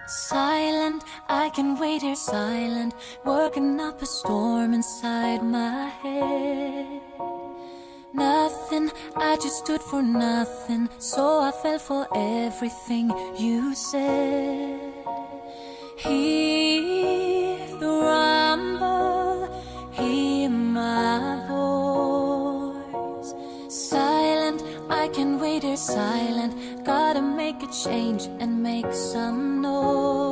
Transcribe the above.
Silent, I can wait here silent, working up a storm inside my head. Nothing, I just stood for nothing, so I fell for everything you said. Hear the rumble, hear my voice. Silent, I can wait here silent, gotta make a change and make some noise.